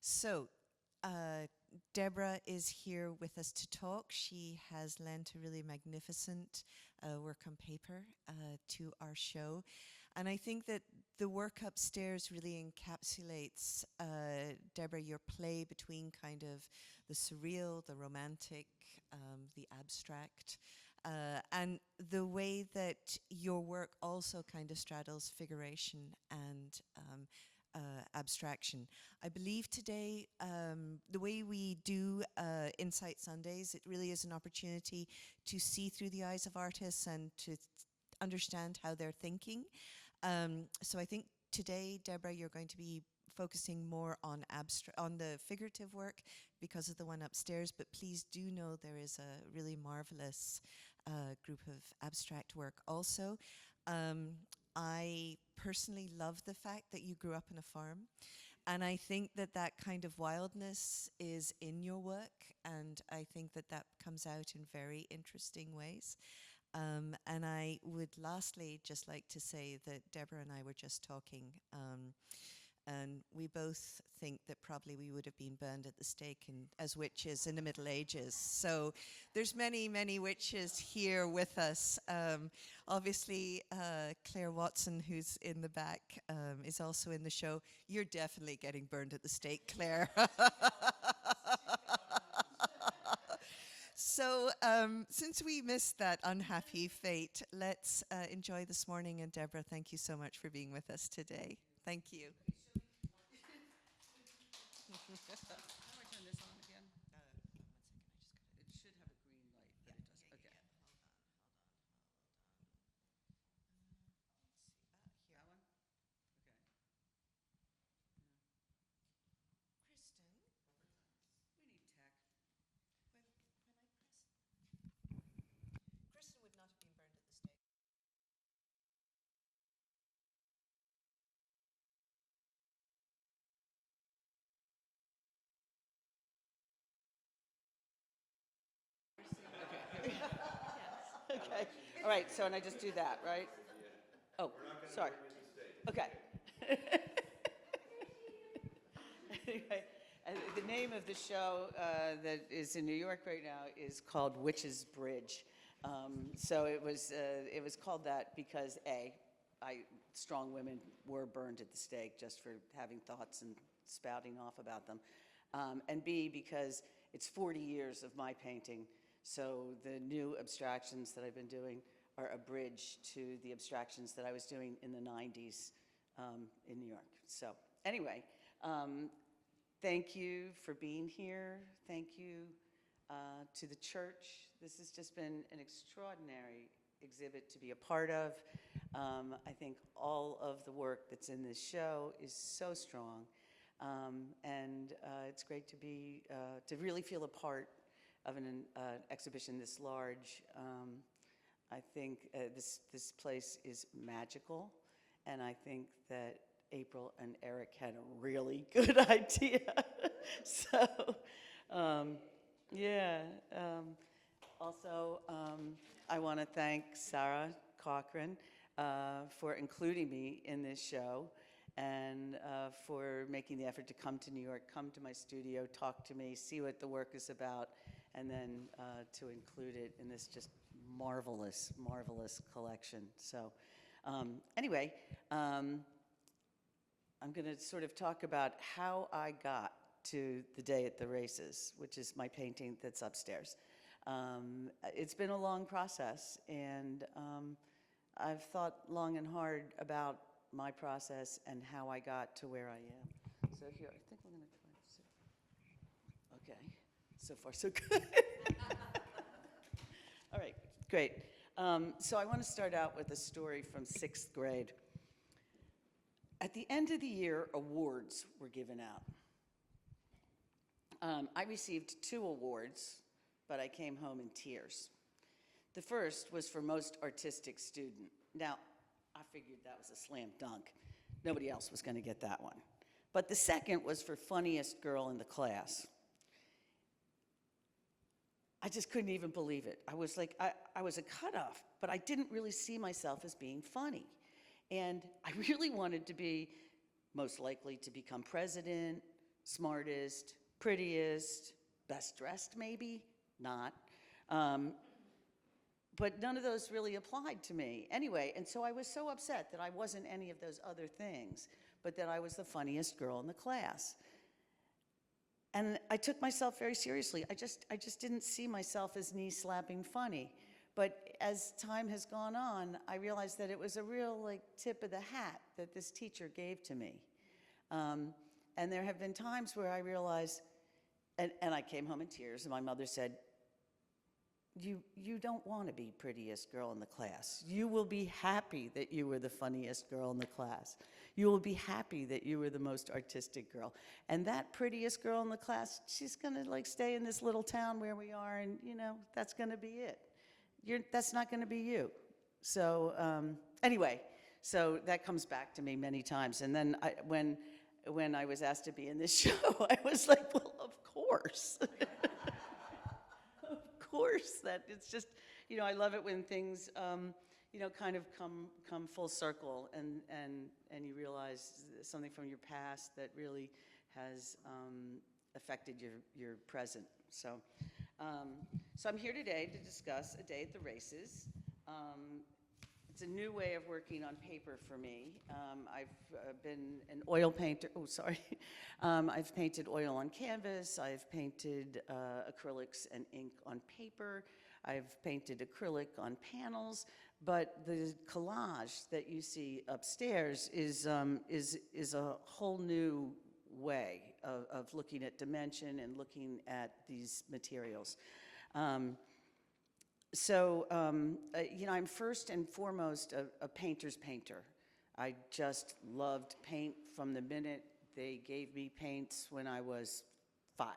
So, Deborah is here with us to talk. She has lent a really magnificent work on paper to our show. And I think that the work upstairs really encapsulates, Deborah, your play between kind of the surreal, the romantic, the abstract, and the way that your work also kind of straddles figuration and abstraction. I believe today, the way we do Insight Sundays, it really is an opportunity to see through the eyes of artists and to understand how they're thinking. So I think today, Deborah, you're going to be focusing more on on the figurative work because of the one upstairs, but please do know there is a really marvelous group of abstract work also. Um, I personally love the fact that you grew up on a farm. And I think that that kind of wildness is in your work, and I think that that comes out in very interesting ways. And I would lastly just like to say that Deborah and I were just talking, and we both think that probably we would have been burned at the stake as witches in the Middle Ages. So there's many, many witches here with us. Obviously, Claire Watson, who's in the back, is also in the show. You're definitely getting burned at the stake, Claire. So since we missed that unhappy fate, let's enjoy this morning. And Deborah, thank you so much for being with us today. Thank you. How do I turn this on again? It should have a green light, but it doesn't. Okay. That one? Okay. We need tech. Kristen would not have been burned at the stake. Okay. All right. So, and I just do that, right? Oh, sorry. Okay. Anyway, the name of the show that is in New York right now is called Witch's Bridge. So it was called that because strong women were burned at the stake just for having thoughts and spouting off about them, and B, because it's 40 years of my painting. So the new abstractions that I've been doing are a bridge to the abstractions that I was doing in the 90s in New York. So anyway, thank you for being here. Thank you to the church. This has just been an extraordinary exhibit to be a part of. I think all of the work that's in this show is so strong. And it's great to be, to really feel a part of an exhibition this large. I think this place is magical, and I think that April and Eric had a really good idea. So, yeah. Also, I want to thank Sarah Cochran for including me in this show and for making the effort to come to New York, come to my studio, talk to me, see what the work is about, and then to include it in this just marvelous, marvelous collection. So anyway, I'm going to sort of talk about how I got to The Day at the Races, which is my painting that's upstairs. It's been a long process, and I've thought long and hard about my process and how I got to where I am. So here, I think we're going to try to sit. Okay, so far so good. All right, great. So I want to start out with a story from 6th grade. At the end of the year, awards were given out. I received 2 awards, but I came home in tears. The first was for most artistic student. Now, I figured that was a slam dunk. Nobody else was going to get that one. But the second was for funniest girl in the class. I just couldn't even believe it. I was like, I was a cutoff, but I didn't really see myself as being funny. And I really wanted to be most likely to become president, smartest, prettiest, best dressed maybe, not. Um, but none of those really applied to me anyway. And so I was so upset that I wasn't any of those other things, but that I was the funniest girl in the class. And I took myself very seriously. I just didn't see myself as knee-slapping funny. But as time has gone on, I realized that it was a real like tip of the hat that this teacher gave to me. And there have been times where I realized, and I came home in tears, and my mother said, you don't want to be prettiest girl in the class. You will be happy that you were the funniest girl in the class. You will be happy that you were the most artistic girl. And that prettiest girl in the class, she's gonna like stay in this little town where we are, and you know, that's gonna be it. That's not gonna be you. So anyway, so that comes back to me many times. And then when I was asked to be in this show, I was like, well, of course. Course, that it's just, you know, I love it when things, you know, kind of come full circle, and you realize something from your past that really has affected your present. So, so I'm here today to discuss A Day at the Races. It's a new way of working on paper for me. I've been an oil painter. Oh, sorry. I've painted oil on canvas. I've painted acrylics and ink on paper. I've painted acrylic on panels. But the collage that you see upstairs is a whole new way of looking at dimension and looking at these materials. So, you know, I'm first and foremost a painter's painter. I just loved paint from the minute they gave me paints when I was 5,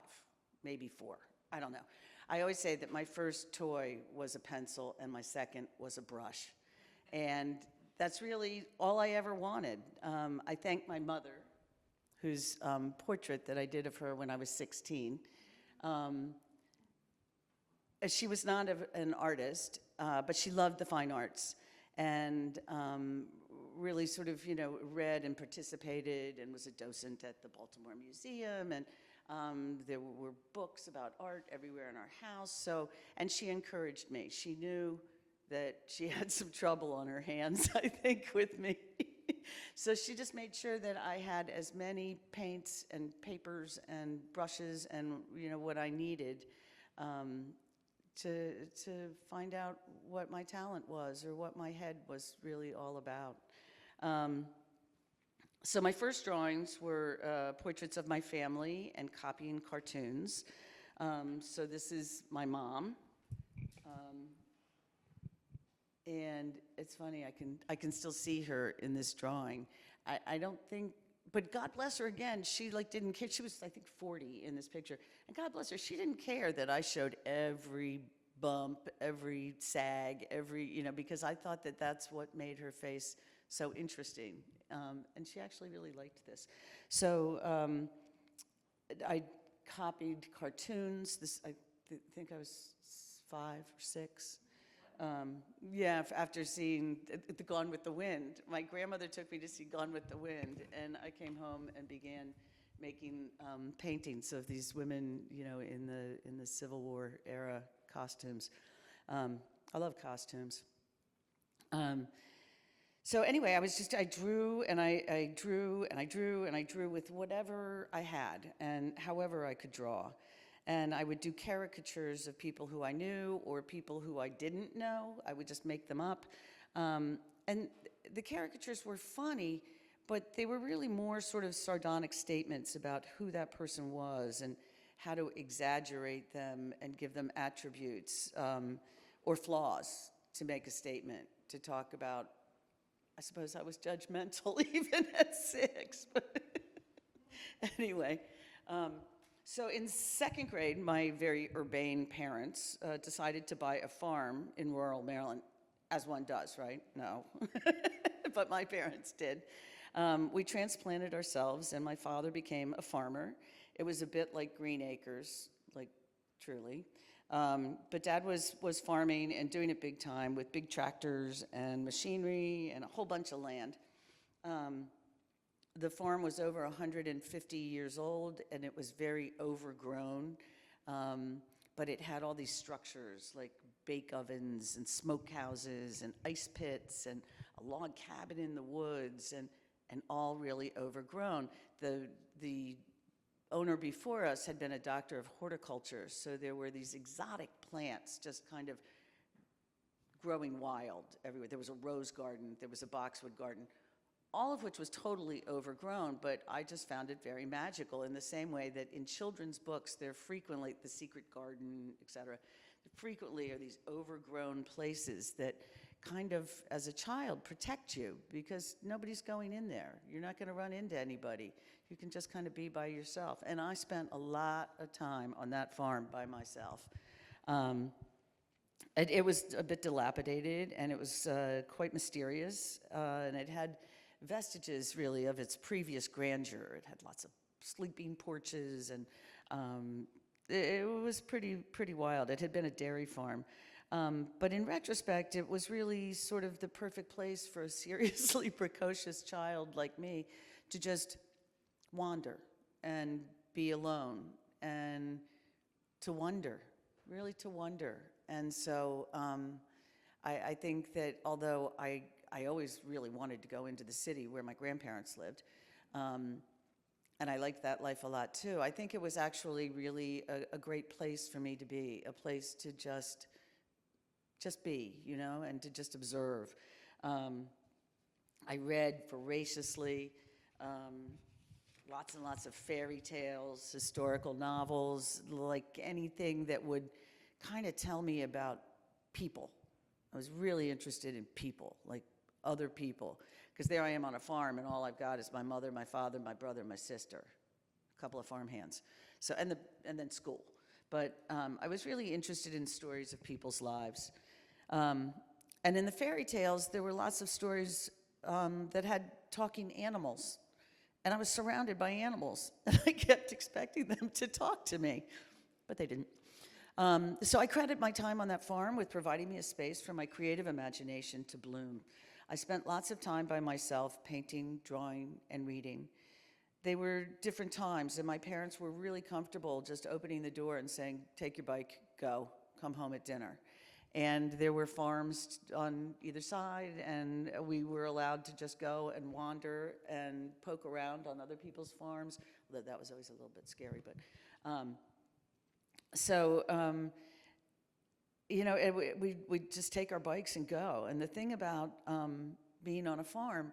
maybe 4. I don't know. I always say that my first toy was a pencil and my second was a brush. And that's really all I ever wanted. I thank my mother, whose portrait that I did of her when I was 16. She was not an artist, but she loved the fine arts, and really sort of, you know, read and participated and was a docent at the Baltimore Museum, and there were books about art everywhere in our house. So, and she encouraged me. She knew that she had some trouble on her hands, I think, with me. So she just made sure that I had as many paints and papers and brushes and, you know, what I needed to find out what my talent was or what my head was really all about. So my first drawings were portraits of my family and copying cartoons. So this is my mom. And it's funny, I can still see her in this drawing. I don't think, but God bless her again, she like didn't care. She was, I think, 40 in this picture. And God bless her, she didn't care that I showed every bump, every sag, every, you know, because I thought that that's what made her face so interesting. And she actually really liked this. So I copied cartoons. This, I think I was 5 or 6. Yeah, after seeing the Gone with the Wind. My grandmother took me to see Gone with the Wind, and I came home and began making paintings of these women, you know, in the Civil War era costumes. I love costumes. So anyway, I drew and I drew and I drew and I drew with whatever I had and however I could draw. And I would do caricatures of people who I knew or people who I didn't know. I would just make them up. And the caricatures were funny, but they were really more sort of sardonic statements about who that person was and how to exaggerate them and give them attributes or flaws to make a statement, to talk about. I suppose I was judgmental even at 6, but anyway. So in 2nd grade, my very urbane parents decided to buy a farm in rural Maryland, as one does, right? No, but my parents did. We transplanted ourselves, and my father became a farmer. It was a bit like Green Acres, like truly. But Dad was farming and doing it big time with big tractors and machinery and a whole bunch of land. The farm was over 150 years old, and it was very overgrown. But it had all these structures like bake ovens and smokehouses and ice pits and a log cabin in the woods, and all really overgrown. The owner before us had been a doctor of horticulture, so there were these exotic plants just kind of growing wild everywhere. There was a rose garden, there was a boxwood garden, all of which was totally overgrown, but I just found it very magical in the same way that in children's books, there frequently, The Secret Garden, etc., frequently are these overgrown places that kind of, as a child, protect you because nobody's going in there. You're not going to run into anybody. You can just kind of be by yourself. And I spent a lot of time on that farm by myself. It was a bit dilapidated, and it was quite mysterious, and it had vestiges, really, of its previous grandeur. It had lots of sleeping porches, and it was pretty wild. It had been a dairy farm. But in retrospect, it was really sort of the perfect place for a seriously precocious child like me to just wander and be alone and to wonder, really to wonder. And so I think that although I always really wanted to go into the city where my grandparents lived, and I liked that life a lot too, I think it was actually really a great place for me to be, a place to just be, you know, and to just observe. I read voraciously, lots and lots of fairy tales, historical novels, like anything that would kind of tell me about people. I was really interested in people, like other people, because there I am on a farm, and all I've got is my mother, my father, my brother, my sister, a couple of farm hands, so and then school. But I was really interested in stories of people's lives, and in the fairy tales there were lots of stories that had talking animals, and I was surrounded by animals, and I kept expecting them to talk to me, but they didn't. So I credit my time on that farm with providing me a space for my creative imagination to bloom. I spent lots of time by myself painting, drawing, and reading. They were different times, and my parents were really comfortable just opening the door and saying, take your bike, go, come home at dinner. And there were farms on either side, and we were allowed to just go and wander and poke around on other people's farms, although that was always a little bit scary, but you know, we'd just take our bikes and go. And the thing about being on a farm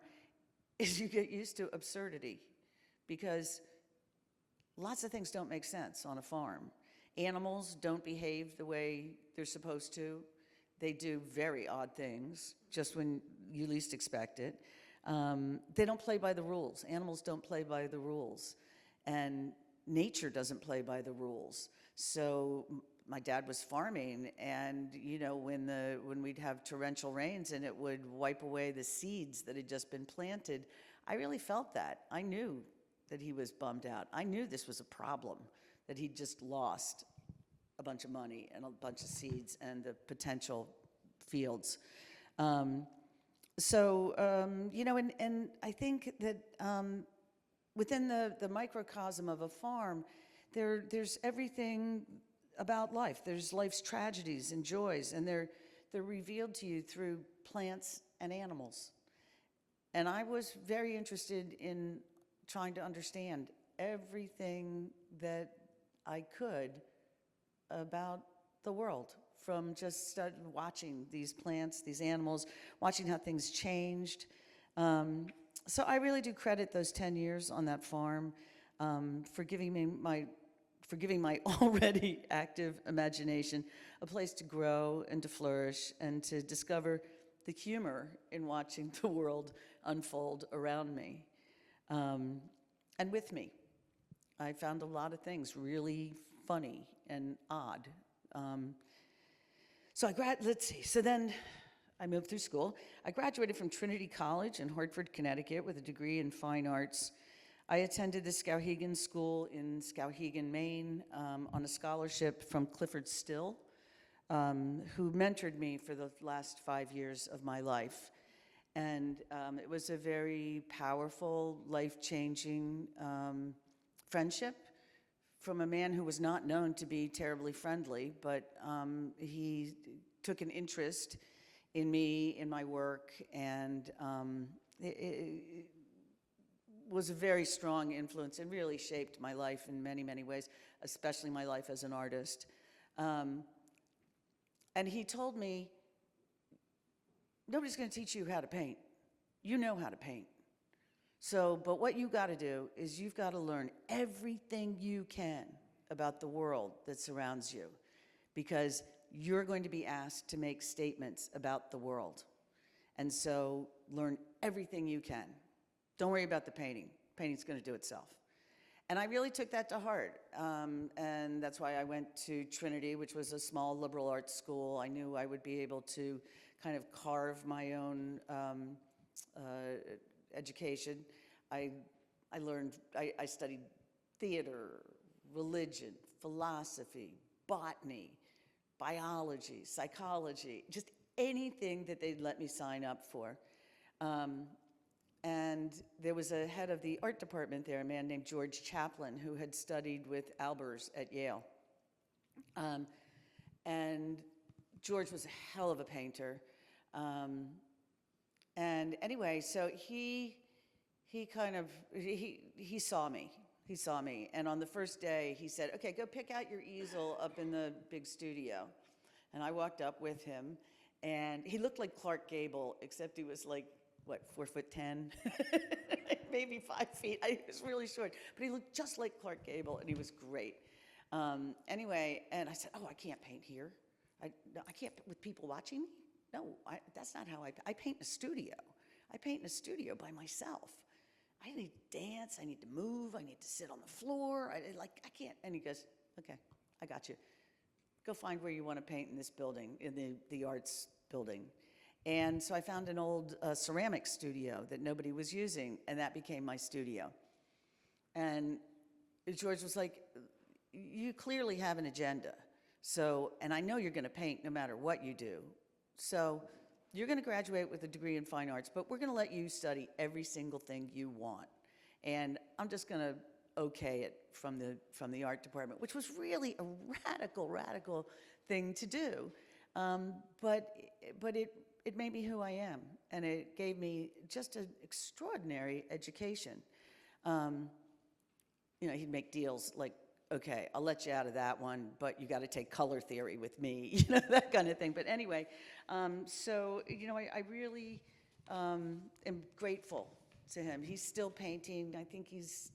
is you get used to absurdity, because lots of things don't make sense on a farm. Animals don't behave the way they're supposed to. They do very odd things just when you least expect it. They don't play by the rules. Animals don't play by the rules. And nature doesn't play by the rules. So my dad was farming, and you know, when we'd have torrential rains and it would wipe away the seeds that had just been planted, I really felt that. I knew that he was bummed out. I knew this was a problem, that he'd just lost a bunch of money and a bunch of seeds and the potential fields. You know, and I think that within the microcosm of a farm, there's everything about life. There's life's tragedies and joys, and they're revealed to you through plants and animals. And I was very interested in trying to understand everything that I could about the world, from just watching these plants, these animals, watching how things changed. So I really do credit those 10 years on that farm for giving my already active imagination a place to grow and to flourish and to discover the humor in watching the world unfold around me and with me. I found a lot of things really funny and odd. So then I moved through school. I graduated from Trinity College in Hartford, Connecticut with a degree in fine arts. I attended the Skowhegan School in Skowhegan, Maine, on a scholarship from Clifford Still, who mentored me for the last 5 years of my life. And it was a very powerful, life-changing friendship from a man who was not known to be terribly friendly, but he took an interest in me, in my work, and it was a very strong influence and really shaped my life in many, many ways, especially my life as an artist. And he told me, nobody's going to teach you how to paint. You know how to paint. So, but what you got to do is you've got to learn everything you can about the world that surrounds you, because you're going to be asked to make statements about the world. And so learn everything you can. Don't worry about the painting. Painting's going to do itself. And I really took that to heart. And that's why I went to Trinity, which was a small liberal arts school. I knew I would be able to kind of carve my own education. I studied theater, religion, philosophy, botany, biology, psychology, just anything that they'd let me sign up for. And there was a head of the art department there, a man named George Chaplin, who had studied with Albers at Yale. And George was a hell of a painter. And anyway, so he saw me. He saw me. And on the first day, he said, okay, go pick out your easel up in the big studio. And I walked up with him, and he looked like Clark Gable, except he was like, what, 4'10", maybe 5 feet. He was really short, but he looked just like Clark Gable, and he was great. Anyway, and I said, oh, I can't paint here. I can't with people watching me. No, that's not how I paint in a studio. I paint in a studio by myself. I need to dance, I need to move, I need to sit on the floor. I can't. And he goes, okay, I got you. Go find where you want to paint in this building, in the arts building. And so I found an old ceramic studio that nobody was using, and that became my studio. And George was like, you clearly have an agenda. So, and I know you're going to paint no matter what you do. So you're going to graduate with a degree in fine arts, but we're going to let you study every single thing you want. And I'm just going to okay it from the art department, which was really a radical thing to do. But it made me who I am, and it gave me just an extraordinary education. He'd make deals like, okay, I'll let you out of that one, but you got to take color theory with me, that kind of thing. But anyway, I really am grateful to him. He's still painting. I think he's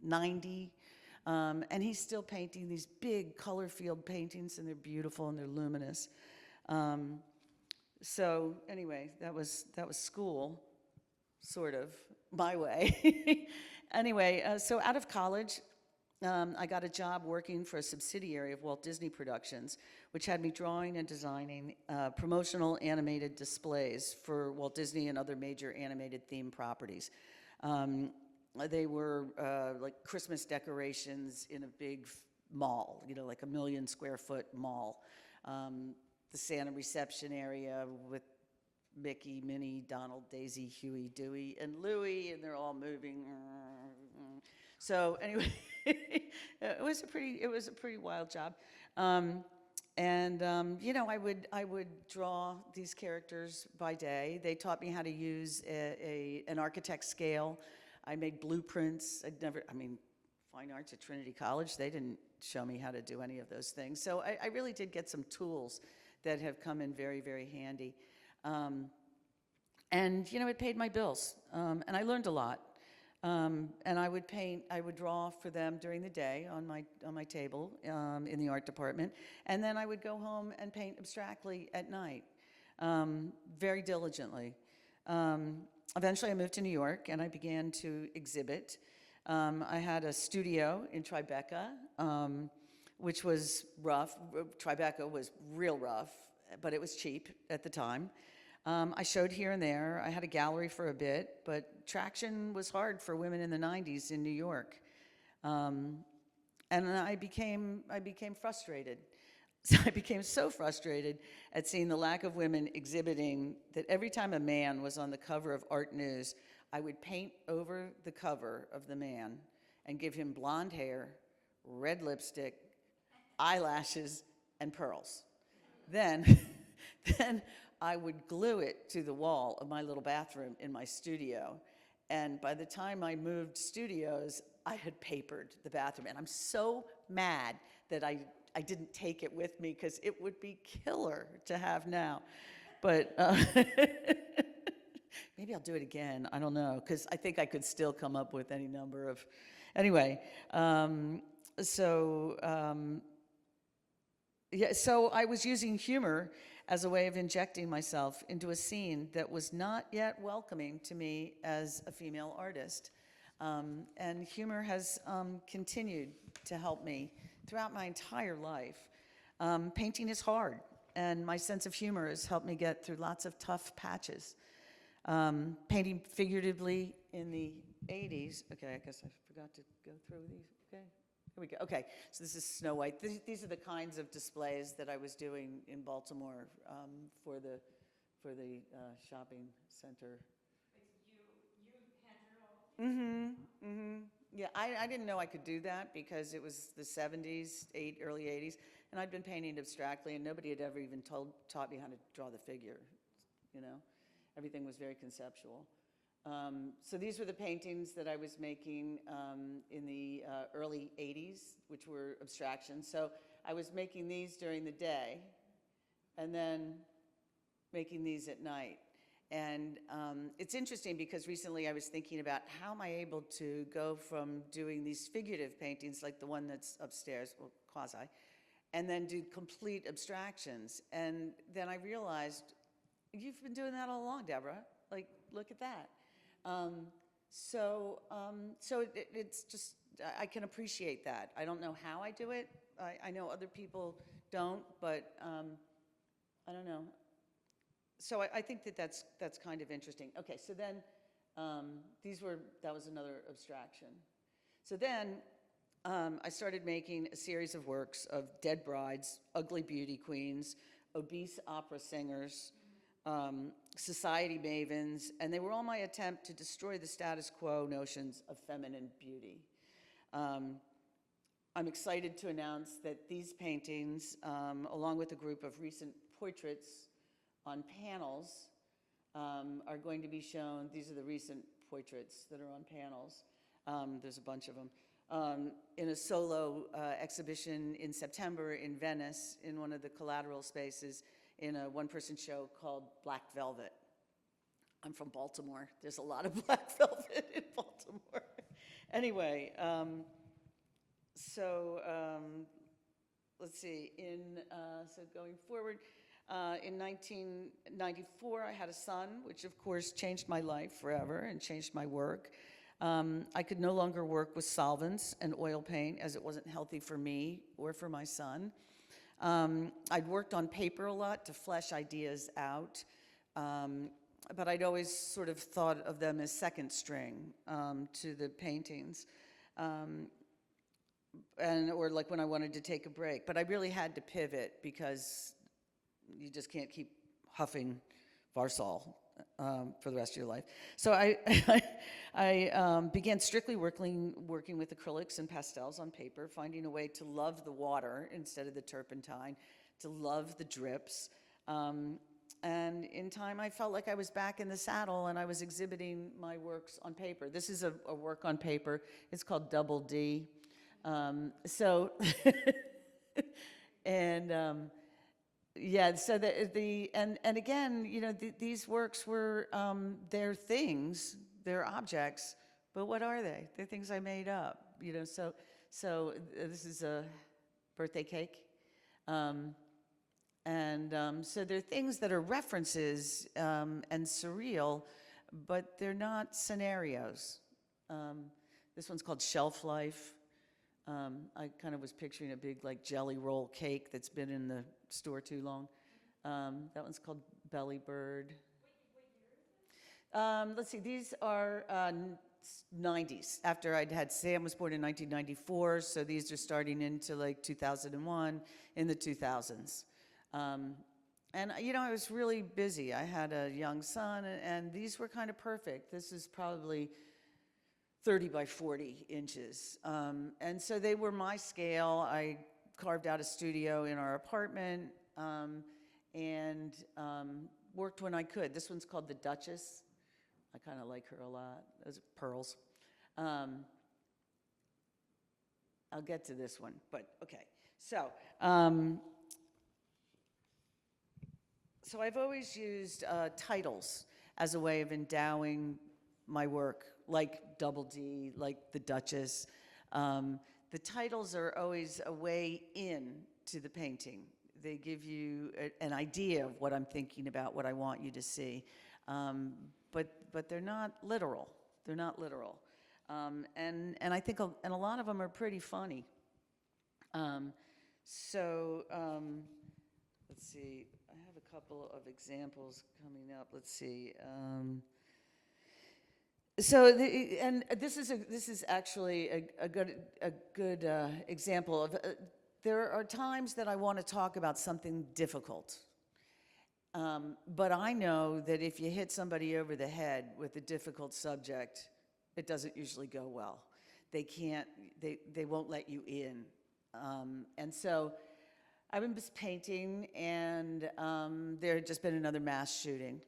90, and he's still painting these big color field paintings, and they're beautiful and they're luminous. So anyway, that was school, sort of, my way. Anyway, so out of college, I got a job working for a subsidiary of Walt Disney Productions, which had me drawing and designing promotional animated displays for Walt Disney and other major animated theme properties. They were like Christmas decorations in a big mall, like a 1 million square foot mall. The Santa reception area with Mickey, Minnie, Donald, Daisy, Huey, Dewey, and Louie, and they're all moving. So anyway, it was a pretty wild job. I would draw these characters by day. They taught me how to use an architect scale. I made blueprints. Fine arts at Trinity College, they didn't show me how to do any of those things. So I really did get some tools that have come in very, very handy. It paid my bills, and I learned a lot. And I would draw for them during the day on my table in the art department, and then I would go home and paint abstractly at night, very diligently. Eventually I moved to New York, and I began to exhibit. I had a studio in Tribeca, which was rough. Tribeca was real rough, but it was cheap at the time. I showed here and there. I had a gallery for a bit, but traction was hard for women in the 90s in New York. And I became frustrated. So I became so frustrated at seeing the lack of women exhibiting that every time a man was on the cover of Art News, I would paint over the cover of the man and give him blonde hair, red lipstick, eyelashes, and pearls. Then, then I would glue it to the wall of my little bathroom in my studio. And by the time I moved studios, I had papered the bathroom. And I'm so mad that I didn't take it with me because it would be killer to have now. But maybe I'll do it again. I don't know, because I think I could still come up with any number of. Anyway, yeah, so I was using humor as a way of injecting myself into a scene that was not yet welcoming to me as a female artist. And humor has continued to help me throughout my entire life. Painting is hard, and my sense of humor has helped me get through lots of tough patches. Painting figuratively in the 80s. Okay, I guess I forgot to go through these. Okay. Here we go. Okay, so this is Snow White. These are the kinds of displays that I was doing in Baltimore for the shopping center. Yeah, I didn't know I could do that because it was the 70s, early 80s, and I'd been painting abstractly, and nobody had ever even taught me how to draw the figure, you know? Everything was very conceptual. So these were the paintings that I was making in the early 80s, which were abstractions. So I was making these during the day and then making these at night. And it's interesting because recently I was thinking about how am I able to go from doing these figurative paintings like the one that's upstairs, well, quasi, and then do complete abstractions. And then I realized, you've been doing that all along, Deborah. Like, look at that. It's just, I can appreciate that. I don't know how I do it. I know other people don't, but I don't know. So I think that's kind of interesting. Okay, so then that was another abstraction. So then I started making a series of works of dead brides, ugly beauty queens, obese opera singers, society mavens, and they were all my attempt to destroy the status quo notions of feminine beauty. I'm excited to announce that these paintings, along with a group of recent portraits on panels, are going to be shown. These are the recent portraits that are on panels. There's a bunch of them. In a solo exhibition in September in Venice, in one of the collateral spaces, in a one-person show called Black Velvet. I'm from Baltimore. There's a lot of black velvet in Baltimore. Anyway, let's see. So going forward, in 1994, I had a son, which of course changed my life forever and changed my work. I could no longer work with solvents and oil paint as it wasn't healthy for me or for my son. I'd worked on paper a lot to flesh ideas out, but I'd always sort of thought of them as second string to the paintings, or like when I wanted to take a break. But I really had to pivot because you just can't keep huffing Varsol for the rest of your life. So I began strictly working with acrylics and pastels on paper, finding a way to love the water instead of the turpentine, to love the drips. And in time, I felt like I was back in the saddle and I was exhibiting my works on paper. This is a work on paper. It's called Double D. Yeah, so and again, you know, these works were, they're things, they're objects, but what are they? They're things I made up, you know, so this is a birthday cake. So they're things that are references and surreal, but they're not scenarios. This one's called Shelf Life. I kind of was picturing a big like jelly roll cake that's been in the store too long. That one's called Belly Bird. Let's see, these are 90s, after I'd had Sam was born in 1994, so these are starting into like 2001, in the 2000s. And you know, I was really busy. I had a young son, and these were kind of perfect. This is probably 30 by 40 inches. And so they were my scale. I carved out a studio in our apartment, and worked when I could. This one's called the Duchess. I kind of like her a lot. Those are pearls. I'll get to this one, but okay. So, so I've always used titles as a way of endowing my work, like Double D, like the Duchess. The titles are always a way in to the painting. They give you an idea of what I'm thinking about, what I want you to see. But they're not literal. They're not literal. And I think and a lot of them are pretty funny. So let's see. I have a couple of examples coming up. Let's see. And this is actually a good example of. There are times that I want to talk about something difficult. But I know that if you hit somebody over the head with a difficult subject, it doesn't usually go well. They won't let you in. And so I've been just painting, and there had just been another mass shooting.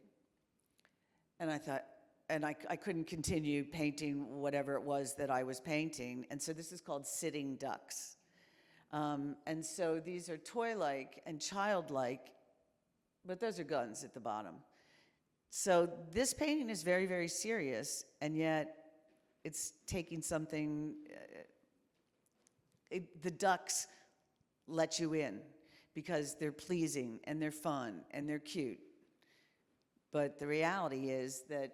And I thought, and I couldn't continue painting whatever it was that I was painting. And so this is called Sitting Ducks. And so these are toy-like and childlike, but those are guns at the bottom. So this painting is very, very serious, and yet it's taking something, the ducks let you in because they're pleasing and they're fun and they're cute. But the reality is that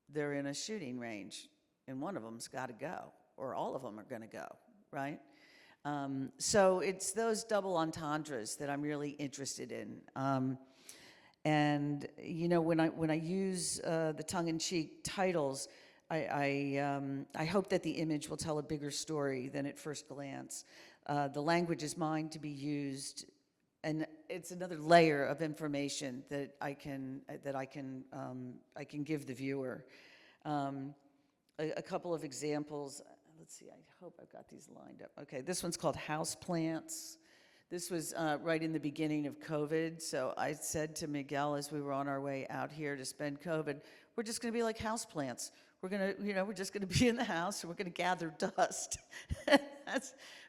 they're in a shooting range, and one of them's got to go, or all of them are going to go, right? So it's those double entendres that I'm really interested in. And you know, when I use the tongue-in-cheek titles, I hope that the image will tell a bigger story than at first glance. The language is mine to be used, and it's another layer of information that I can give the viewer. A couple of examples. Let's see, I hope I've got these lined up. Okay, this one's called House Plants. This was right in the beginning of COVID, so I said to Miguel as we were on our way out here to spend COVID, we're just gonna be like house plants. We're gonna, we're just gonna be in the house and we're gonna gather dust.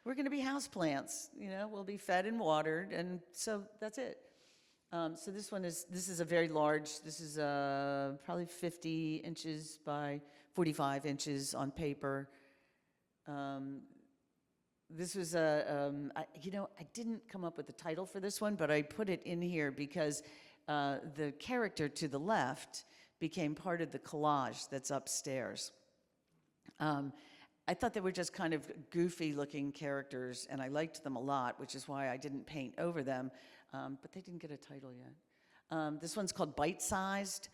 We're gonna be house plants, we'll be fed and watered, and so that's it. So this is a very large, this is probably 50 inches by 45 inches on paper. This was I didn't come up with the title for this one, but I put it in here because the character to the left became part of the collage that's upstairs. I thought they were just kind of goofy looking characters, and I liked them a lot, which is why I didn't paint over them, but they didn't get a title yet. This one's called Bite Sized.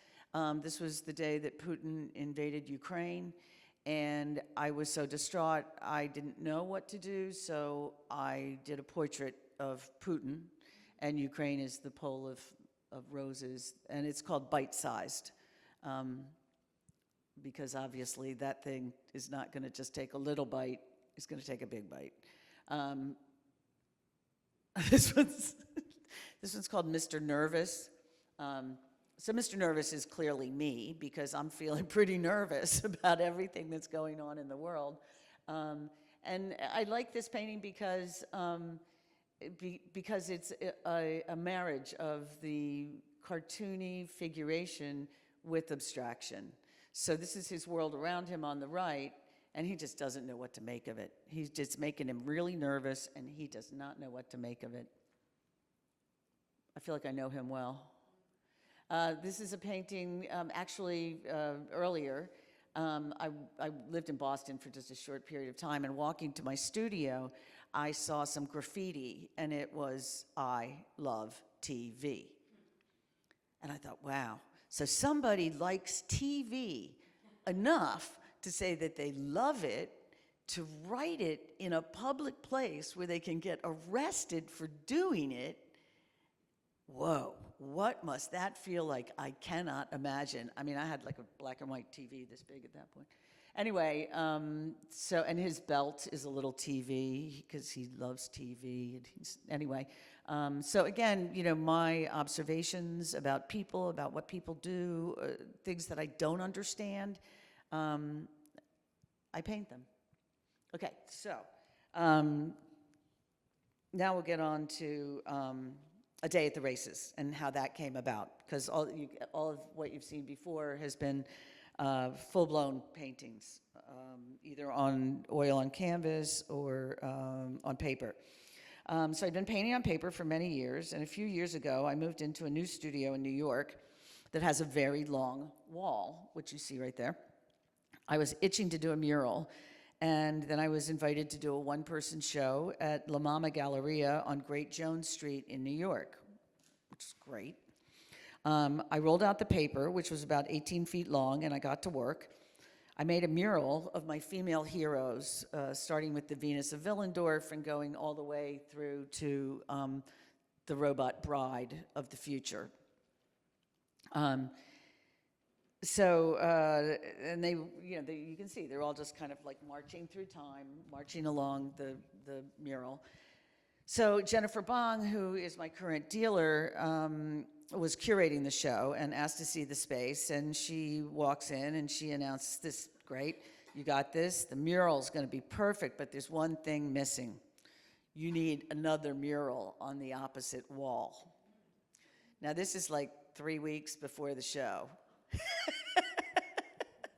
This was the day that Putin invaded Ukraine. And I was so distraught, I didn't know what to do, so I did a portrait of Putin, and Ukraine is the pole of roses, and it's called Bite Sized, because obviously that thing is not gonna just take a little bite, it's gonna take a big bite. This one's called Mr. Nervous. So Mr. Nervous is clearly me, because I'm feeling pretty nervous about everything that's going on in the world. And I like this painting because it's a marriage of the cartoony figuration with abstraction. So this is his world around him on the right, and he just doesn't know what to make of it. He's just making him really nervous, and he does not know what to make of it. I feel like I know him well. This is a painting, actually, earlier. I lived in Boston for just a short period of time, and walking to my studio, I saw some graffiti, and it was, "I love TV." And I thought, wow, so somebody likes TV enough to say that they love it, to write it in a public place where they can get arrested for doing it. Whoa, what must that feel like? I cannot imagine. I mean, I had like a black and white TV this big at that point. Anyway, and his belt is a little TV because he loves TV. And anyway, so again, my observations about people, about what people do, things that I don't understand, I paint them. Okay, so now we'll get on to A Day at the Races and how that came about, because all of what you've seen before has been full-blown paintings, either on oil on canvas or on paper. So I've been painting on paper for many years, and a few years ago I moved into a new studio in New York that has a very long wall, which you see right there. I was itching to do a mural, and then I was invited to do a one-person show at La Mama Galleria on Great Jones Street in New York, which is great. I rolled out the paper, which was about 18 feet long, and I got to work. I made a mural of my female heroes, starting with the Venus of Willendorf and going all the way through to the robot bride of the future. And they, you can see, they're all just kind of like marching through time, marching along the mural. So Jennifer Bong, who is my current dealer, was curating the show and asked to see the space, and she walks in and she announces, "This, great, you got this, the mural's gonna be perfect, but there's one thing missing. You need another mural on the opposite wall." Now this is like 3 weeks before the show.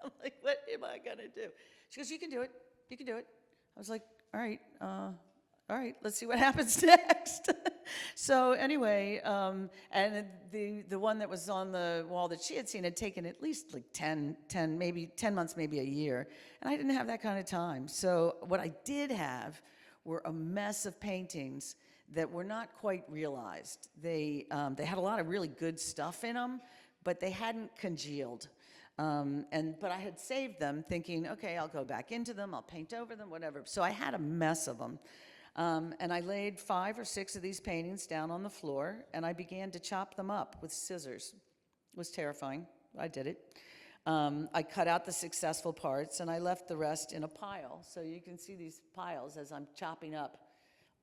I'm like, what am I gonna do? She goes, "You can do it, you can do it." I was like, all right, let's see what happens next. So anyway, and the one that was on the wall that she had seen had taken at least like 10 months, maybe a year, and I didn't have that kind of time. So what I did have were a mess of paintings that were not quite realized. They had a lot of really good stuff in them, but they hadn't congealed. But I had saved them thinking, okay, I'll go back into them, I'll paint over them, whatever. So I had a mess of them. And I laid 5 or 6 of these paintings down on the floor, and I began to chop them up with scissors. It was terrifying. I did it. I cut out the successful parts, and I left the rest in a pile. So you can see these piles as I'm chopping up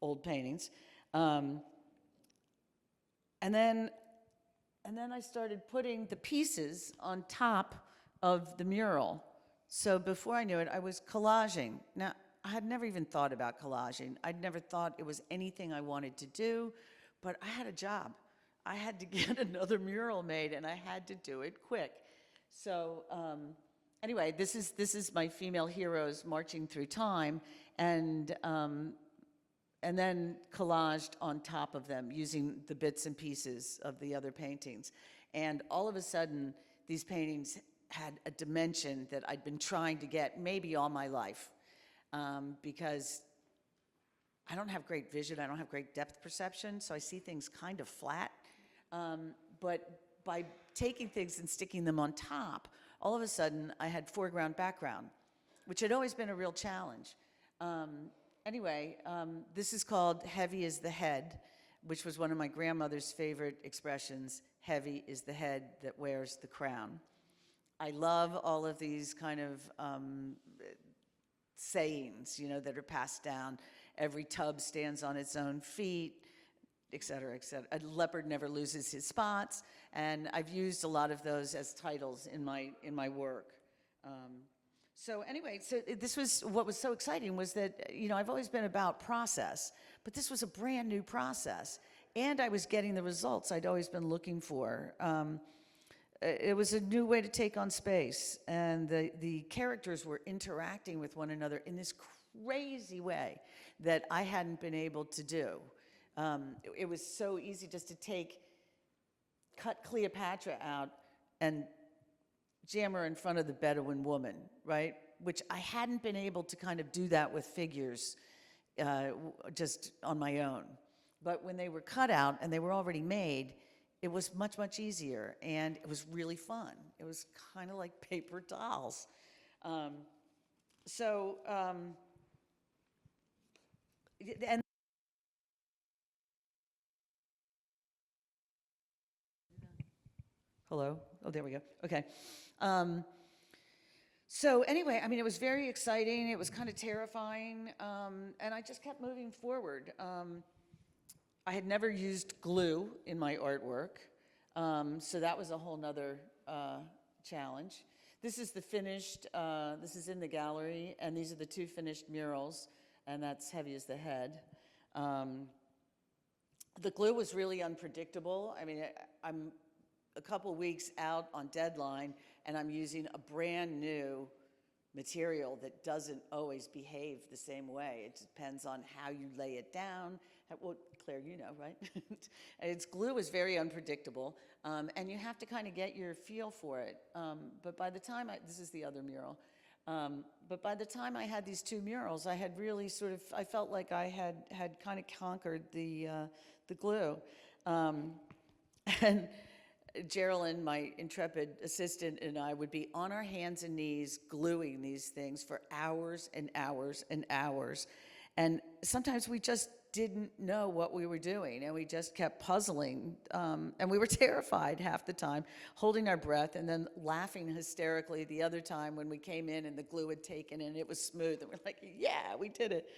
old paintings. And then I started putting the pieces on top of the mural. So before I knew it, I was collaging. Now, I had never even thought about collaging. I'd never thought it was anything I wanted to do, but I had a job. I had to get another mural made, and I had to do it quick. So anyway, this is my female heroes marching through time, and then collaged on top of them using the bits and pieces of the other paintings. And all of a sudden, these paintings had a dimension that I'd been trying to get maybe all my life. Because I don't have great vision, I don't have great depth perception, so I see things kind of flat. But by taking things and sticking them on top, all of a sudden I had foreground, background, which had always been a real challenge. Anyway, this is called Heavy is the Head, which was one of my grandmother's favorite expressions. Heavy is the head that wears the crown. I love all of these kind of sayings, that are passed down. Every tub stands on its own feet, et cetera, et cetera. A leopard never loses his spots, and I've used a lot of those as titles in my work. So anyway, so this was what was so exciting was that, I've always been about process, but this was a brand new process, and I was getting the results I'd always been looking for. It was a new way to take on space, and the characters were interacting with one another in this crazy way that I hadn't been able to do. It was so easy just to cut Cleopatra out and jam her in front of the Bedouin woman, right? Which I hadn't been able to kind of do that with figures just on my own. But when they were cut out and they were already made, it was much, much easier, and it was really fun. It was kind of like paper dolls. Um, so, and hello? Oh, there we go. Okay. Um, so anyway, I mean, it was very exciting. It was kind of terrifying, and I just kept moving forward. I had never used glue in my artwork, so that was a whole nother challenge. This is the finished, this is in the gallery, and these are the two finished murals, and that's Heavy as the Head. Um, the glue was really unpredictable. I mean, I'm a couple weeks out on deadline, and I'm using a brand new material that doesn't always behave the same way. It depends on how you lay it down. Well, Claire, you know, right? Its glue is very unpredictable, and you have to kind of get your feel for it. But by the time this is the other mural, but by the time I had these two murals, I had really I felt like I had kind of conquered the glue. And Geraldine, my intrepid assistant, and I would be on our hands and knees gluing these things for hours and hours and hours. And sometimes we just didn't know what we were doing, and we just kept puzzling. And we were terrified half the time, holding our breath, and then laughing hysterically the other time when we came in and the glue had taken and it was smooth. And we're like, yeah, we did it.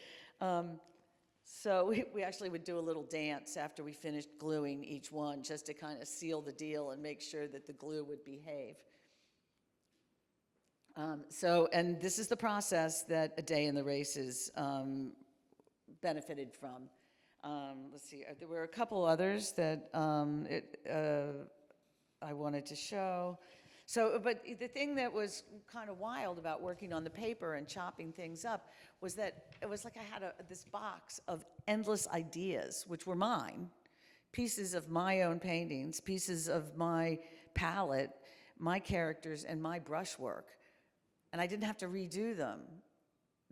So we actually would do a little dance after we finished gluing each one, just to kind of seal the deal and make sure that the glue would behave. And this is the process that A Day in the Races benefited from. Let's see, there were a couple others that I wanted to show. So, but the thing that was kind of wild about working on the paper and chopping things up was that it was like I had this box of endless ideas, which were mine, pieces of my own paintings, pieces of my palette, my characters, and my brushwork. And I didn't have to redo them.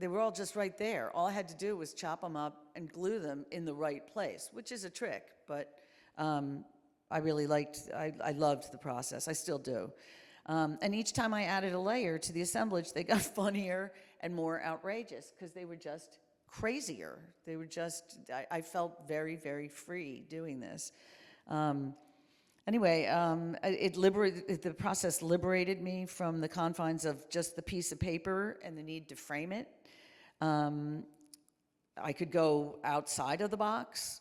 They were all just right there. All I had to do was chop them up and glue them in the right place, which is a trick, but I really I loved the process. I still do. And each time I added a layer to the assemblage, they got funnier and more outrageous because they were just crazier. They were just, I felt very, very free doing this. Anyway, the process liberated me from the confines of just the piece of paper and the need to frame it. I could go outside of the box.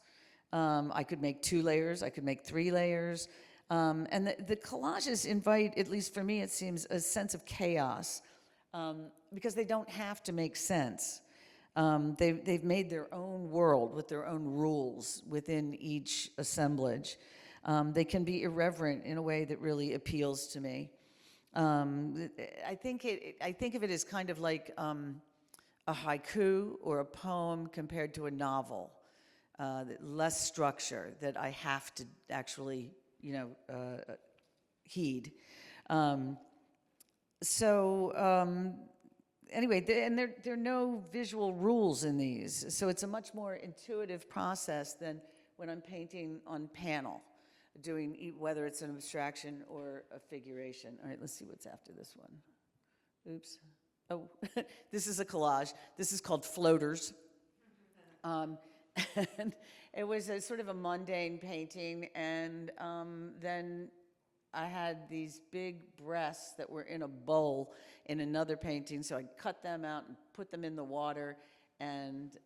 I could make 2 layers. I could make 3 layers. And the collages invite, at least for me, it seems, a sense of chaos because they don't have to make sense. They've made their own world with their own rules within each assemblage. They can be irreverent in a way that really appeals to me. I think of it as kind of like a haiku or a poem compared to a novel. Less structure that I have to actually heed. Anyway, and there are no visual rules in these, so it's a much more intuitive process than when I'm painting on panel, doing whether it's an abstraction or a figuration. All right, let's see what's after this one. Oops. Oh, this is a collage. This is called Floaters. And it was a sort of a mundane painting, and then I had these big breasts that were in a bowl in another painting, so I cut them out and put them in the water, and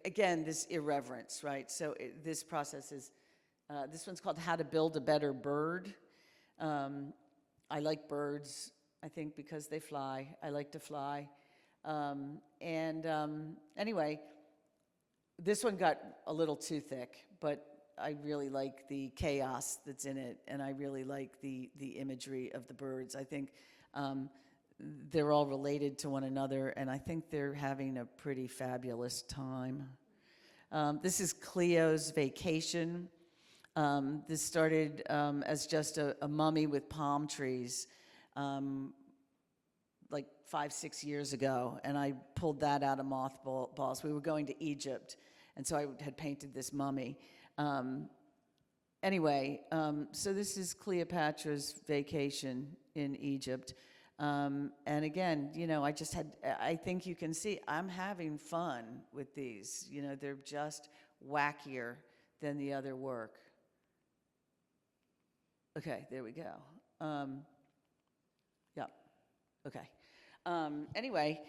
again, this irreverence, right? So this process is, this one's called How to Build a Better Bird. I like birds, I think, because they fly. I like to fly. Anyway, this one got a little too thick, but I really like the chaos that's in it, and I really like the imagery of the birds. I think they're all related to one another, and I think they're having a pretty fabulous time. This is Cleo's Vacation. This started as just a mummy with palm trees like 5-6 years ago, and I pulled that out of mothballs. We were going to Egypt, and so I had painted this mummy. Anyway, so this is Cleopatra's vacation in Egypt. And again, I think you can see I'm having fun with these. They're just wackier than the other work. Okay, there we go. Yep, okay. Anyway,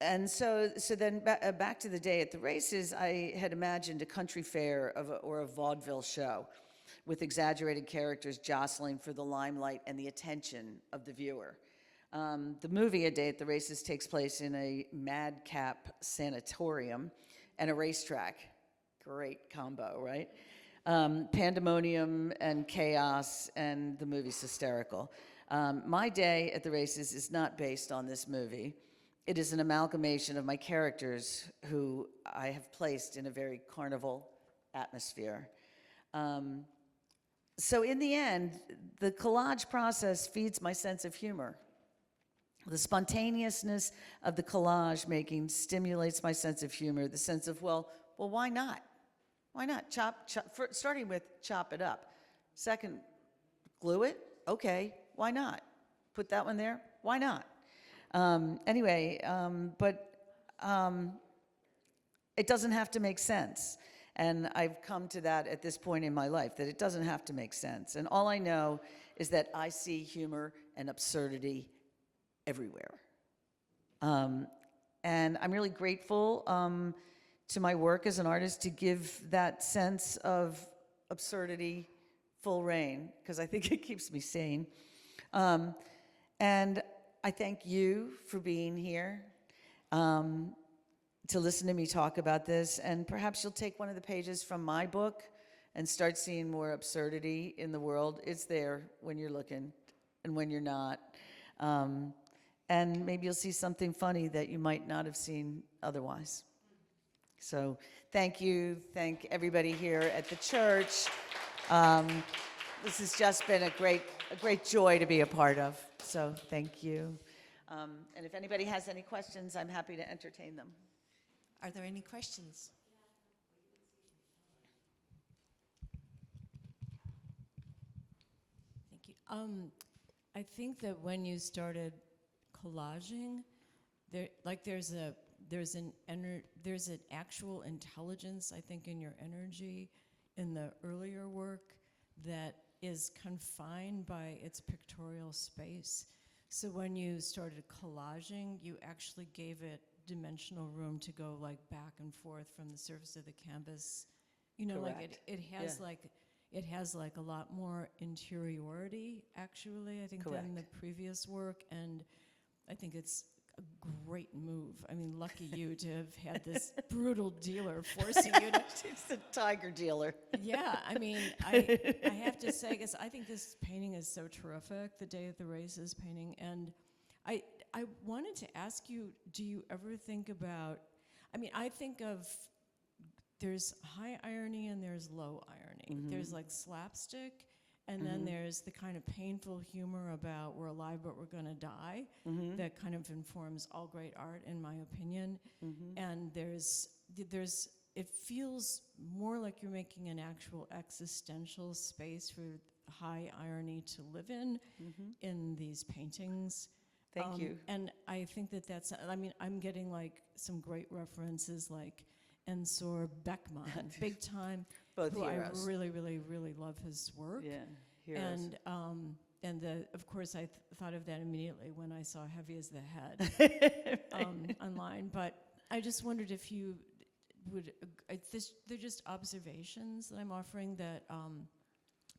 and so then back to the day at the races, I had imagined a country fair or a vaudeville show with exaggerated characters jostling for the limelight and the attention of the viewer. The movie A Day at the Races takes place in a madcap sanatorium and a racetrack. Great combo, right? Pandemonium and chaos, and the movie's hysterical. My Day at the Races is not based on this movie. It is an amalgamation of my characters who I have placed in a very carnival atmosphere. So in the end, the collage process feeds my sense of humor. The spontaneousness of the collage making stimulates my sense of humor, the sense of, well, why not? Why not? Starting with chop it up. Second, glue it? Okay, why not? Put that one there? Why not? But it doesn't have to make sense. And I've come to that at this point in my life, that it doesn't have to make sense. And all I know is that I see humor and absurdity everywhere. And I'm really grateful to my work as an artist to give that sense of absurdity full reign, because I think it keeps me sane. And I thank you for being here to listen to me talk about this, and perhaps you'll take one of the pages from my book and start seeing more absurdity in the world. It's there when you're looking and when you're not. And maybe you'll see something funny that you might not have seen otherwise. So thank you. Thank everybody here at the church. This has just been a great joy to be a part of. So thank you. And if anybody has any questions, I'm happy to entertain them. Are there any questions? Thank you. I think that when you started collaging, there's an actual intelligence, I think, in your energy in the earlier work that is confined by its pictorial space. So when you started collaging, you actually gave it dimensional room to go back and forth from the surface of the canvas. Correct. It has a lot more interiority, actually, I think, Correct. than the previous work, and I think it's a great move. I mean, lucky you to have had this brutal dealer forcing you to. She's the tiger dealer. Yeah, I mean, I have to say, because I think this painting is so terrific, the Day at the Races painting, and I wanted to ask you, do you ever think about, I think of, there's high irony and there's low irony. Mm-hmm. There's slapstick, and then there's the kind of painful humor about we're alive but we're gonna die that kind of informs all great art, in my opinion. And it feels more like you're making an actual existential space for high irony to live in these paintings. Thank you. And I think that's, I'm getting some great references Ensor Beckmann, big time. Both who heroes. I really, really, really love his work. Yeah, heroes. And of course I thought of that immediately when I saw Heavy as the Head online. But I just wondered if you would, they're just observations that I'm offering that,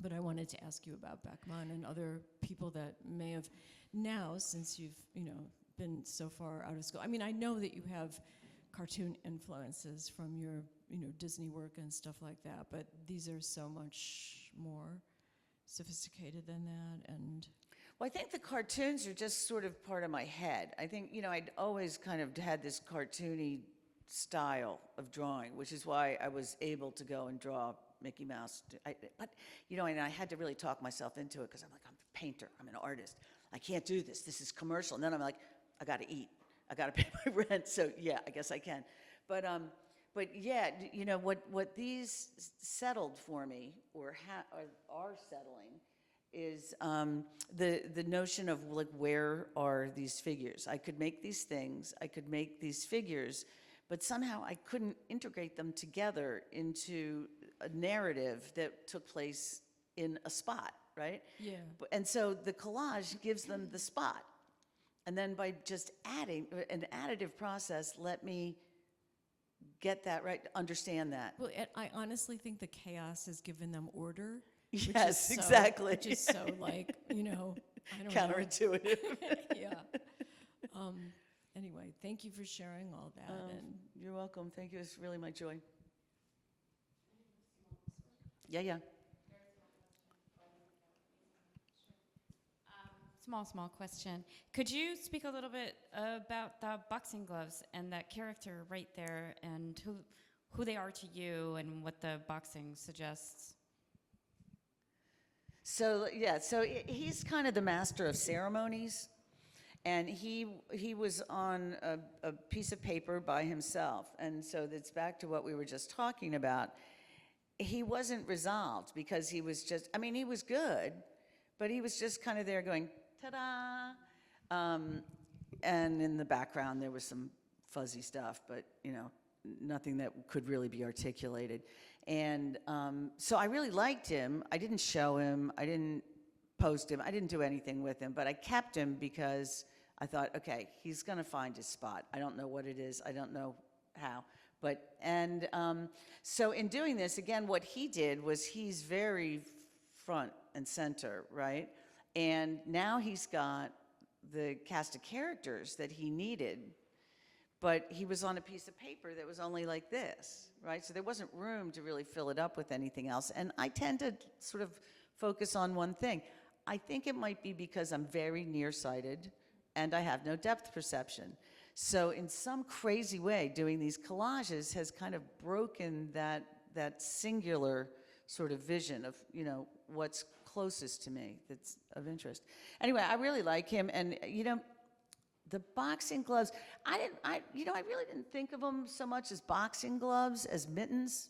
but I wanted to ask you about Beckmann and other people that may have now, since you've, been so far out of school. I know that you have cartoon influences from your, Disney work and stuff like that, but these are so much more sophisticated than that. And Well, I think the cartoons are just sort of part of my head. I think, I'd always kind of had this cartoony style of drawing, which is why I was able to go and draw Mickey Mouse. And I had to really talk myself into it, because I'm a painter, I'm an artist. I can't do this. This is commercial. And then I'm like, I got to eat. I got to pay my rent. So yeah, I guess I can. But But yeah, you know, what these settled for me, or are settling, is the notion of like, where are these figures? I could make these things, I could make these figures, but somehow I couldn't integrate them together into a narrative that took place in a spot, right? Yeah. And so the collage gives them the spot. And then by just adding, an additive process, let me get that right, understand that. Well, I honestly think the chaos has given them order. Which is Yes, so, exactly. Which is so, like, you know, I don't Counterintuitive. know. Yeah. Anyway, thank you for sharing all that. And You're welcome. Thank you. It's really my joy. Yeah. Small question. Could you speak a little bit about the boxing gloves and that character right there, and who they are to you and what the boxing suggests? So he's kind of the master of ceremonies, and he was on a piece of paper by himself, and so that's back to what we were just talking about. He wasn't resolved because he was just, I mean, he was good, but he was just kind of there going, ta-da! And in the background there was some fuzzy stuff, but you know, nothing that could really be articulated. And so I really liked him. I didn't show him, I didn't post him, I didn't do anything with him, but I kept him because I thought, okay, he's gonna find his spot. I don't know what it is, I don't know how. But, and so in doing this, again, what he did was he's very front and center, right? And now he's got the cast of characters that he needed, but he was on a piece of paper that was only like this, right? So there wasn't room to really fill it up with anything else. And I tend to sort of focus on one thing. I think it might be because I'm very nearsighted and I have no depth perception. So in some crazy way, doing these collages has kind of broken that singular sort of vision of, you know, what's closest to me that's of interest. Anyway, I really like him, and you know, the boxing gloves, I really didn't think of them so much as boxing gloves as mittens,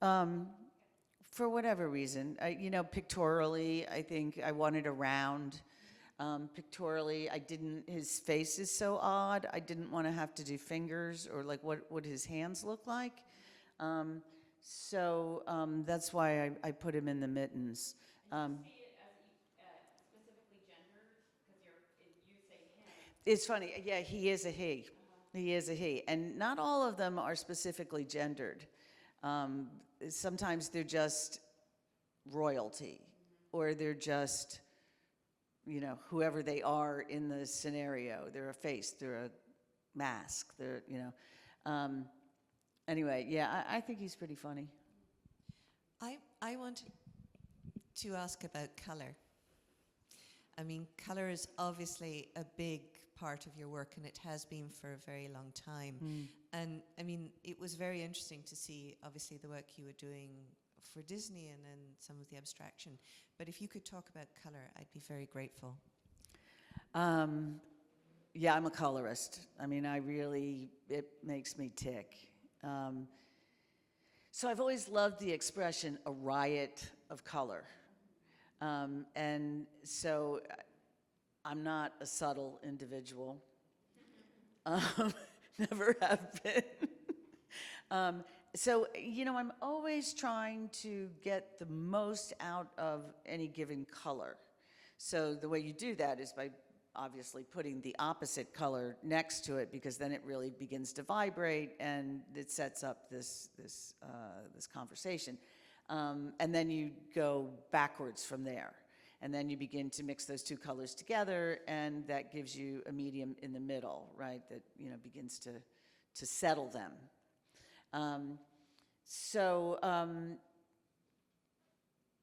for whatever reason. You know, pictorially, I think I wanted a round. Pictorially, his face is so odd, I didn't want to have to do fingers or like what would his hands look like. So that's why I put him in the mittens. Specifically gendered, because you say him. It's funny, yeah, he is a he. He is a he. And not all of them are specifically gendered. Sometimes they're just royalty, or they're just, you know, whoever they are in the scenario. They're a face, they're a mask, they're, you know. Anyway, yeah, I think he's pretty funny. I wanted to ask about color. I mean, color is obviously a big part of your work, and it has been for a very long time. And I mean, it was very interesting to see, obviously, the work you were doing for Disney and then some of the abstraction. But if you could talk about color, I'd be very grateful. Yeah, I'm a colorist. I mean, it makes me tick. So I've always loved the expression, a riot of color. And so I'm not a subtle individual. Never have been. So, you know, I'm always trying to get the most out of any given color. So the way you do that is by obviously putting the opposite color next to it, because then it really begins to vibrate and it sets up this conversation. And then you go backwards from there. And then you begin to mix those two colors together, and that gives you a medium in the middle, right? That, you know, begins to settle them.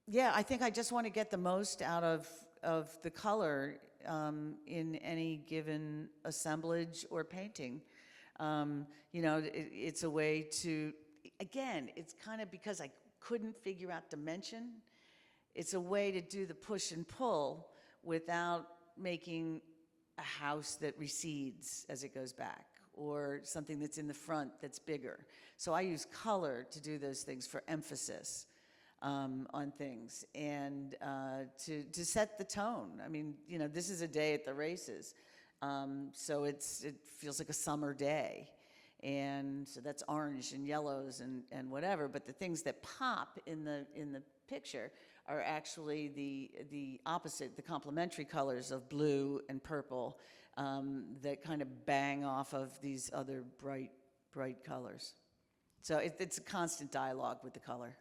Yeah, I think I just want to get the most out of the color in any given assemblage or painting. You know, it's a way to, again, it's kind of because I couldn't figure out dimension. It's a way to do the push and pull without making a house that recedes as it goes back, or something that's in the front that's bigger. So I use color to do those things for emphasis on things and to set the tone. I mean, you know, this is a day at the races, so it feels like a summer day. And so that's orange and yellows and whatever, but the things that pop in the picture are actually the opposite, the complementary colors of blue and purple that kind of bang off of these other bright colors. So it's a constant dialogue with the color.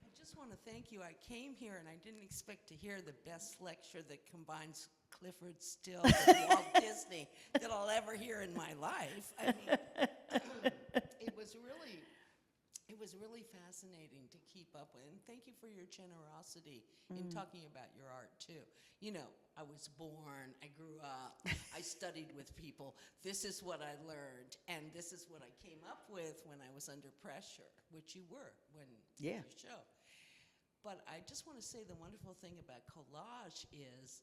I just want to thank you. I came here and I didn't expect to hear the best lecture that combines Clifford Still and Walt Disney that I'll ever hear in my life. I mean, it was really fascinating to keep up with. And thank you for your generosity in talking about your art too. You know, I was born, I grew up, I studied with people. This is what I learned, and this is what I came up with when I was under pressure, which you were when you show. But I just want to say the wonderful thing about collage is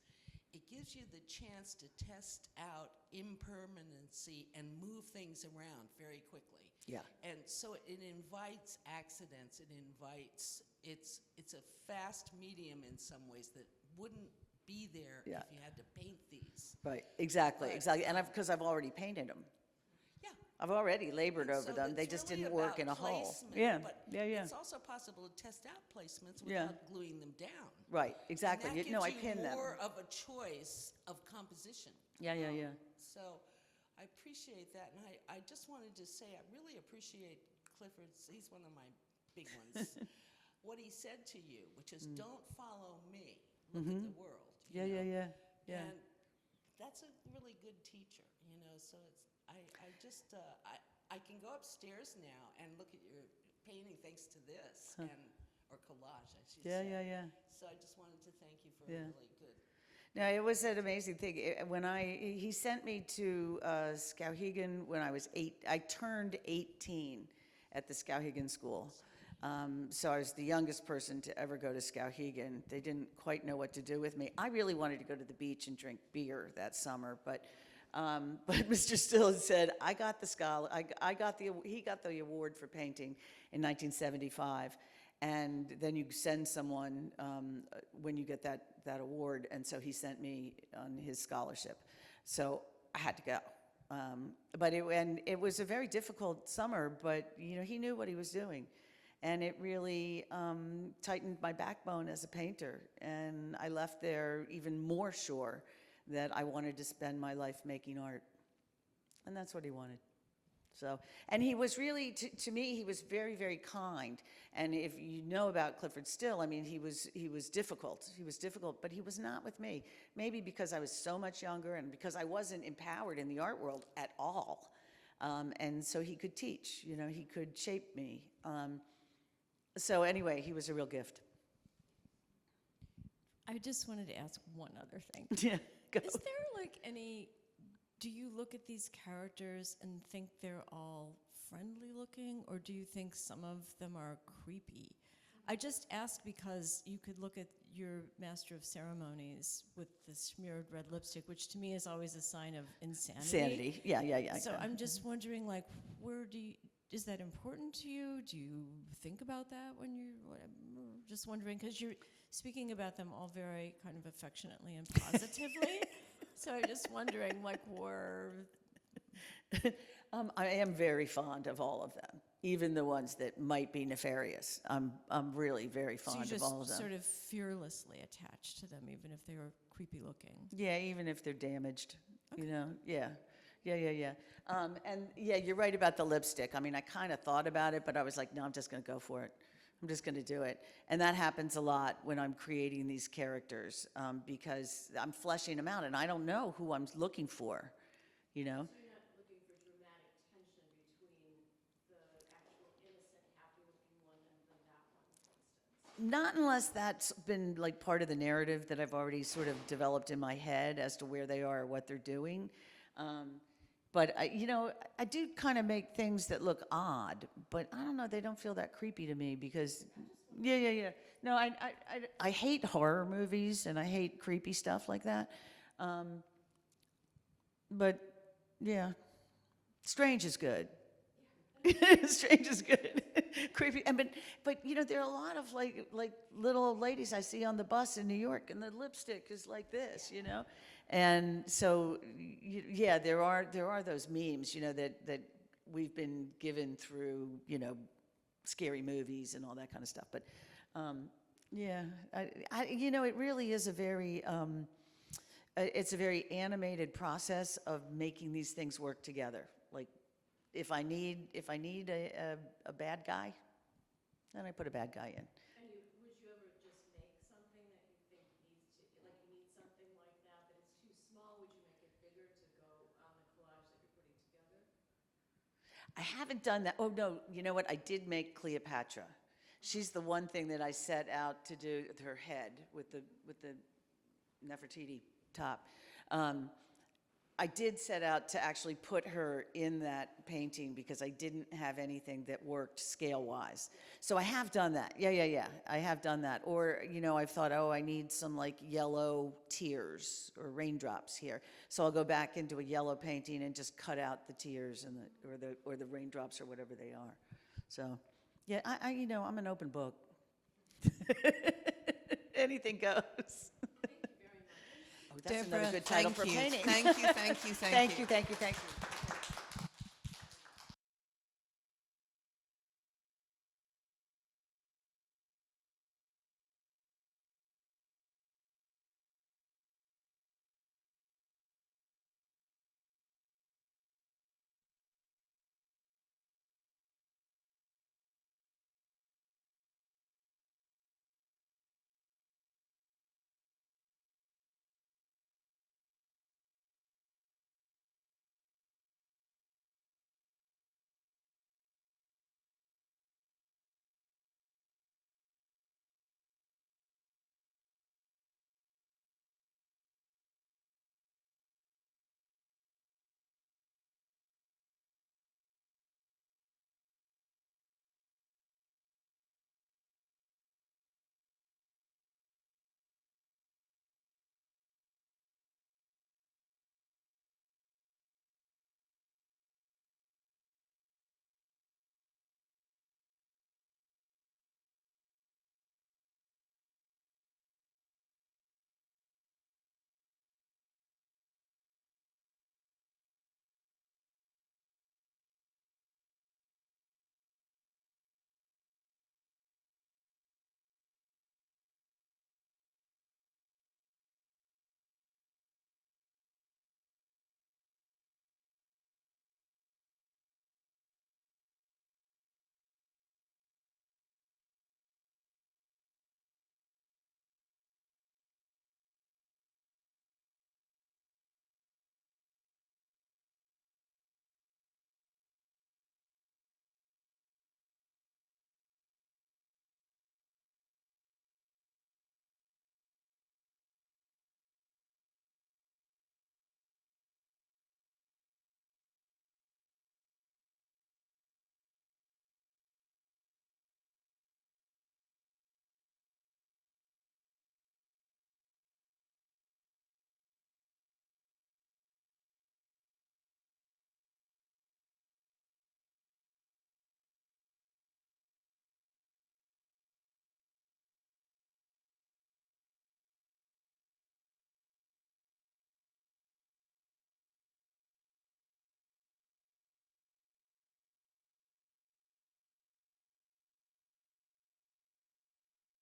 it gives you the chance to test out impermanency and move things around very quickly. Yeah. And so it invites accidents. It's a fast medium in some ways that wouldn't be there if you had to paint these. Right, exactly, But, exactly. And because I've already painted them. Yeah. I've already labored And over so them. They it's just really didn't work about in a hole. placement, Yeah, but yeah. It's also possible to test out placements Yeah. without gluing them down. Right, exactly. And that No, I gives you pinned them. more of a choice of composition. Yeah. So I appreciate that, and I just wanted to say I really appreciate Clifford's, he's one of my big ones, what he said to you, which is don't follow me, look at the world. you know? Yeah. And that's a really good teacher, you know, so it's, I can go upstairs now and look at your painting thanks to this, or collage, I should say. Yeah. So I just wanted to thank you for Yeah. a really good. No, it was an amazing thing. He sent me to Skowhegan when I was 8. I turned 18 at the Skowhegan School. So I was the youngest person to ever go to Skowhegan. They didn't quite know what to do with me. I really wanted to go to the beach and drink beer that summer, but Mr. Still said, he got the award for painting in 1975. And then you send someone when you get that award, and so he sent me on his scholarship. So I had to go. But it was a very difficult summer, but you know, he knew what he was doing. And it really tightened my backbone as a painter. And I left there even more sure that I wanted to spend my life making art. And that's what he wanted. So, and he was really, to me, he was very, very kind. And if you know about Clifford Still, I mean, he was difficult. He was difficult, but he was not with me. Maybe because I was so much younger and because I wasn't empowered in the art world at all. And so he could teach, you know, he could shape me. So anyway, he was a real gift. I just wanted to ask one other thing. Yeah, go. Is there like do you look at these characters and think they're all friendly looking, or do you think some of them are creepy? I just ask because you could look at your Master of Ceremonies with the smeared red lipstick, which to me is always a sign of insanity. Sanity, yeah. So I'm just wondering, like, is that important to you? Do you think about that when just wondering, because you're speaking about them all very kind of affectionately and positively. So I'm just wondering, like, I am very fond of all of them, even the ones that might be nefarious. I'm really very fond of all of them. So you're just sort of fearlessly attached to them, even if they're creepy looking. Yeah, even if they're damaged, Okay. you know. Yeah. And yeah, you're right about the lipstick. I mean, I kind of thought about it, but I was like, no, I'm just going to go for it. I'm just going to do it. And that happens a lot when I'm creating these characters because I'm fleshing them out and I don't know who I'm looking for, you know? So you're not looking for dramatic tension between the actual innocent, happy-looking one and then that one, for instance? Not unless that's been like part of the narrative that I've already sort of developed in my head as to where they are or what they're doing. But I do kind of make things that look odd, but I don't know, they don't feel that creepy to me because, yeah. No, I hate horror movies and I hate creepy stuff like that. But yeah, strange is good. Strange is good. Creepy. And but you know, there are a lot of like little old ladies I see on the bus in New York, and the lipstick is like this, you know. And so yeah, there are those memes, you know, that we've been given through, you know, scary movies and all that kind of stuff. But yeah, you know, it really is a very it's a very animated process of making these things work together. Like, if I need a bad guy, then I put a bad guy in. And would you ever just make something that you think needs to, like you need something like that, but it's too small? Would you make it bigger to go on the collage that you're putting together? I haven't done that. Oh no, you know what? I did make Cleopatra. She's the one thing that I set out to do with her head with the Nefertiti top. I did set out to actually put her in that painting because I didn't have anything that worked scale-wise. So I have done that. Yeah. I have done that. Or, you know, I've thought, oh, I need some like yellow tears or raindrops here. So I'll go back into a yellow painting and just cut out the tears and or the raindrops or whatever they are. So, yeah, I you know, I'm an open book. Anything goes. Oh, that's Deborah, another good title thank for you. painting. Thank you, thank you, thank you. Thank you.